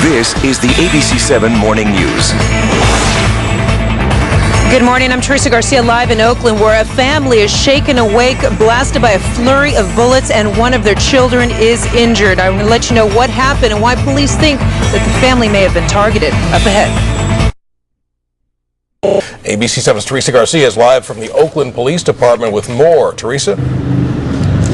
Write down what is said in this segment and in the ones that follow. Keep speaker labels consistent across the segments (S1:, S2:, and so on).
S1: This is the ABC7 Morning News.
S2: Good morning. I'm Teresa Garcia, live in Oakland, where a family is shaken awake, blasted by a flurry of bullets, and one of their children is injured. I'm going to let you know what happened and why police think that the family may have been targeted. Up ahead.
S3: ABC7's Teresa Garcia is live from the Oakland Police Department with more. Teresa?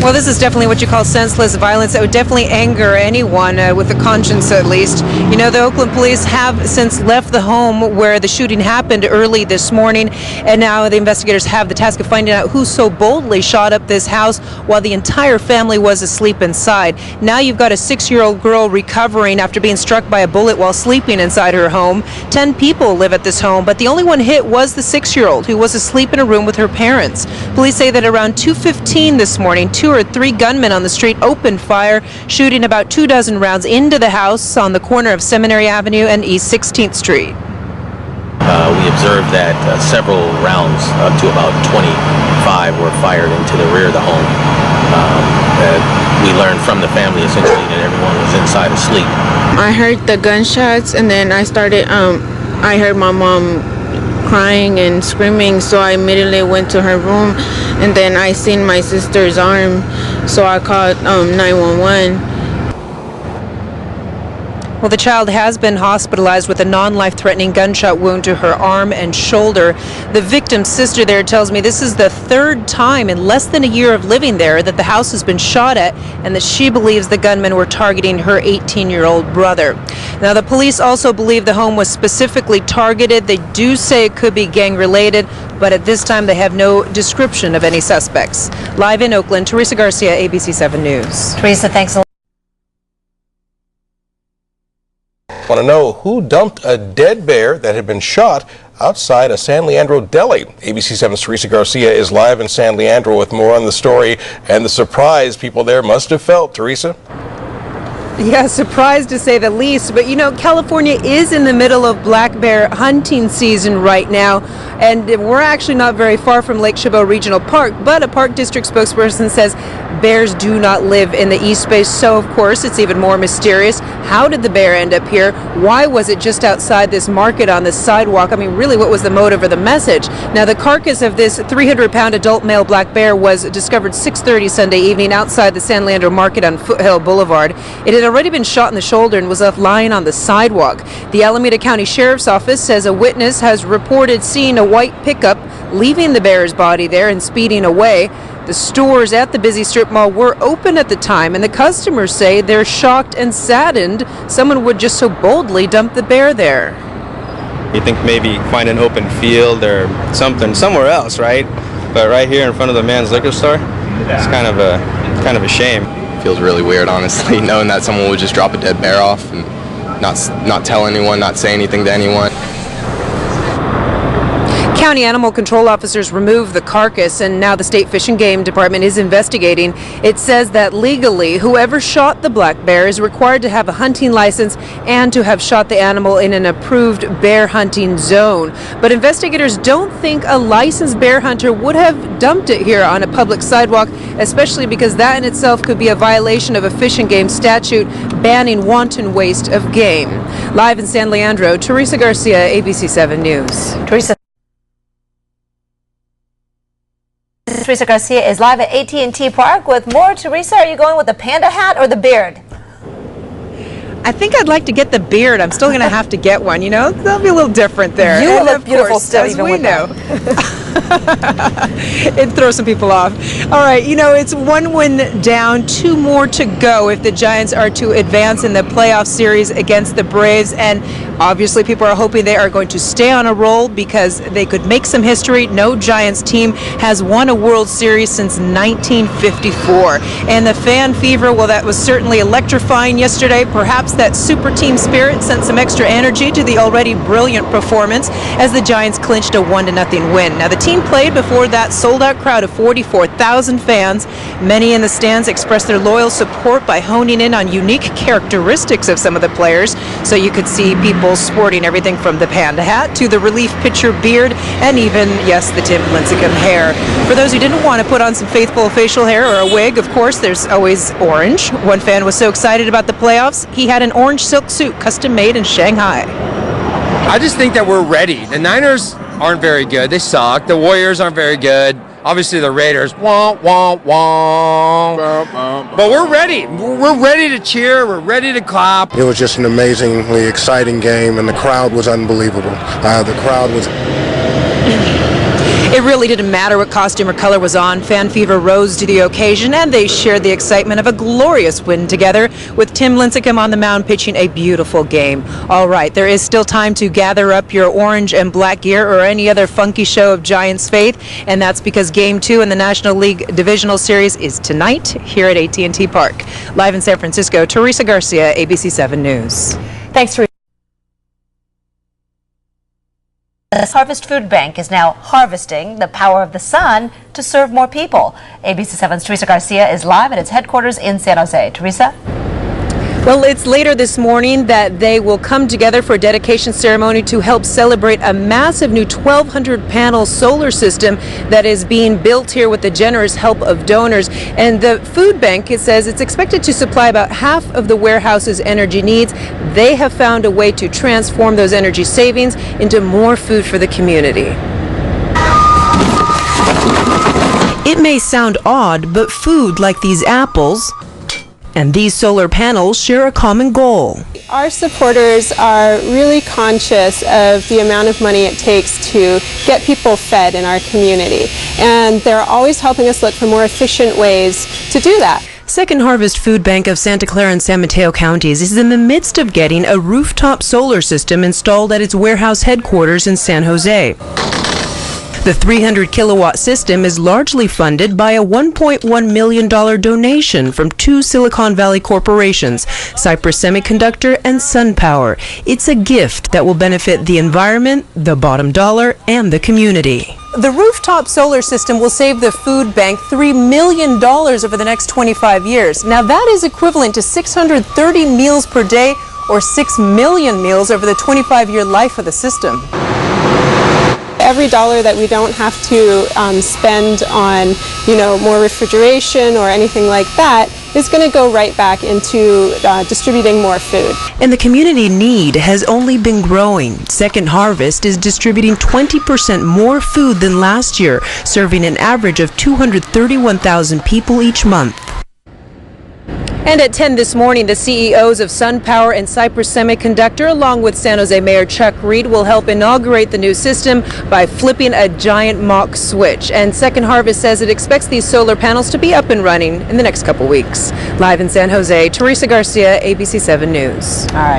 S2: Well, this is definitely what you call senseless violence that would definitely anger anyone with a conscience, at least. You know, the Oakland police have since left the home where the shooting happened early this morning, and now the investigators have the task of finding out who so boldly shot up this house while the entire family was asleep inside. Now you've got a 6-year-old girl recovering after being struck by a bullet while sleeping inside her home. 10 people live at this home, but the only one hit was the 6-year-old who was asleep in a room with her parents. Police say that around 2:15 this morning, 2 or 3 gunmen on the street opened fire, shooting about 24 rounds into the house on the corner of Seminary Avenue and East 16th Street.
S4: We observed that several rounds, up to about 25, were fired into the rear of the home. We learned from the family essentially that everyone was inside asleep.
S5: I heard the gunshots, and then I heard my mom crying and screaming, so I immediately went to her room, and then I seen my sister's arm, so I called 911.
S2: Well, the child has been hospitalized with a non-life-threatening gunshot wound to her arm and shoulder. The victim's sister there tells me this is the 3rd time in less than a year of living there that the house has been shot at, and that she believes the gunmen were targeting her 18-year-old brother. Now, the police also believe the home was specifically targeted. They do say it could be gang-related, but at this time they have no description of any suspects. Live in Oakland, Teresa Garcia, ABC7 News.
S6: Teresa, thanks a lot.
S3: Want to know who dumped a dead bear that had been shot outside a San Leandro deli? ABC7's Teresa Garcia is live in San Leandro with more on the story and the surprise people there must have felt. Teresa?
S2: Yeah, surprised to say the least, but you know, California is in the middle of black bear hunting season right now, and we're actually not very far from Lake Chabot Regional Park, but a Park District spokesperson says bears do not live in the East Bay, so of course it's even more mysterious. How did the bear end up here? Why was it just outside this market on the sidewalk? I mean, really, what was the motive or the message? Now, the carcass of this 300-pound adult male black bear was discovered 6:30 Sunday evening outside the San Leandro Market on Foothill Boulevard. It had already been shot in the shoulder and was left lying on the sidewalk. The Alameda County Sheriff's Office says a witness has reported seeing a white pickup leaving the bear's body there and speeding away. The stores at the busy strip mall were open at the time, and the customers say they're shocked and saddened someone would just so boldly dump the bear there.
S7: You think maybe find an open field or something somewhere else, right? But right here in front of the man's liquor store, it's kind of a shame.
S8: Feels really weird, honestly, knowing that someone would just drop a dead bear off and not tell anyone, not say anything to anyone.
S2: County animal control officers removed the carcass, and now the State Fish and Game Department is investigating. It says that legally, whoever shot the black bear is required to have a hunting license and to have shot the animal in an approved bear hunting zone. But investigators don't think a licensed bear hunter would have dumped it here on a public sidewalk, especially because that in itself could be a violation of a Fish and Game statute banning wanton waste of game. Live in San Leandro, Teresa Garcia, ABC7 News.
S6: Teresa Garcia is live at AT&T Park with more. Teresa, are you going with the panda hat or the beard?
S2: I think I'd like to get the beard. I'm still going to have to get one. You know, that'll be a little different there.
S6: You
S2: and
S6: look
S2: of
S6: beautiful
S2: course,
S6: still,
S2: as
S6: even
S2: we
S6: with
S2: know.
S6: that.
S2: It throws some people off. All right, you know, it's 1 win down, 2 more to go if the Giants are to advance in the playoff series against the Braves. And obviously people are hoping they are going to stay on a roll because they could make some history. No Giants team has won a World Series since 1954. And the fan fever, well, that was certainly electrifying yesterday. Perhaps that super team spirit sent some extra energy to the already brilliant performance as the Giants clinched a 1-0 win. Now, the team played before that sold-out crowd of 44,000 fans. Many in the stands expressed their loyal support by honing in on unique characteristics of some of the players. So you could see people sporting everything from the panda hat to the relief pitcher beard and even, yes, the Tim Lincecum hair. For those who didn't want to put on some faithful facial hair or a wig, of course, there's always orange. One fan was so excited about the playoffs, he had an orange silk suit custom made in Shanghai.
S9: I just think that we're ready. The Niners aren't very good. They suck. The Warriors aren't very good. Obviously, the Raiders, wah, wah, wah. But we're ready. We're ready to cheer. We're ready to clap.
S10: It was just an amazingly exciting game, and the crowd was unbelievable. The crowd was...
S2: It really didn't matter what costume or color was on. Fan fever rose to the occasion, and they shared the excitement of a glorious win together, with Tim Lincecum on the mound pitching a beautiful game. All right, there is still time to gather up your orange and black gear or any other funky show of Giants faith, and that's because Game 2 in the National League Divisional Series is tonight here at AT&T Park. Live in San Francisco, Teresa Garcia, ABC 7 News.
S6: Thanks, Teresa. The Harvest Food Bank is now harvesting the power of the sun to serve more people. ABC 7's Teresa Garcia is live at its headquarters in San Jose. Teresa?
S2: Well, it's later this morning that they will come together for a dedication ceremony to help celebrate a massive new 1,200-panel solar system that is being built here with the generous help of donors. And the food bank, it says, it's expected to supply about half of the warehouse's energy needs. They have found a way to transform those energy savings into more food for the community. It may sound odd, but food like these apples and these solar panels share a common goal.
S11: Our supporters are really conscious of the amount of money it takes to get people fed in our community, and they're always helping us look for more efficient ways to do that.
S2: Second Harvest Food Bank of Santa Clara and San Mateo counties is in the midst of getting a rooftop solar system installed at its warehouse headquarters in San Jose. The 300-kilowatt system is largely funded by a $1.1 million donation from two Silicon Valley corporations, Cypress Semiconductor and SunPower. It's a gift that will benefit the environment, the bottom dollar, and the community. The rooftop solar system will save the food bank $3 million over the next 25 years. Now that is equivalent to 630 meals per day or 6 million meals over the 25-year life of the system.
S11: Every dollar that we don't have to spend on, more refrigeration or anything like that is going to go right back into distributing more food.
S2: And the community need has only been growing. Second Harvest is distributing 20% more food than last year, serving an average of 231,000 people each month. And at 10 this morning, the CEOs of SunPower and Cypress Semiconductor, along with San Jose Mayor Chuck Reed, will help inaugurate the new system by flipping a giant mock switch. And Second Harvest says it expects these solar panels to be up and running in the next couple weeks. Live in San Jose, Teresa Garcia, ABC 7 News. All right.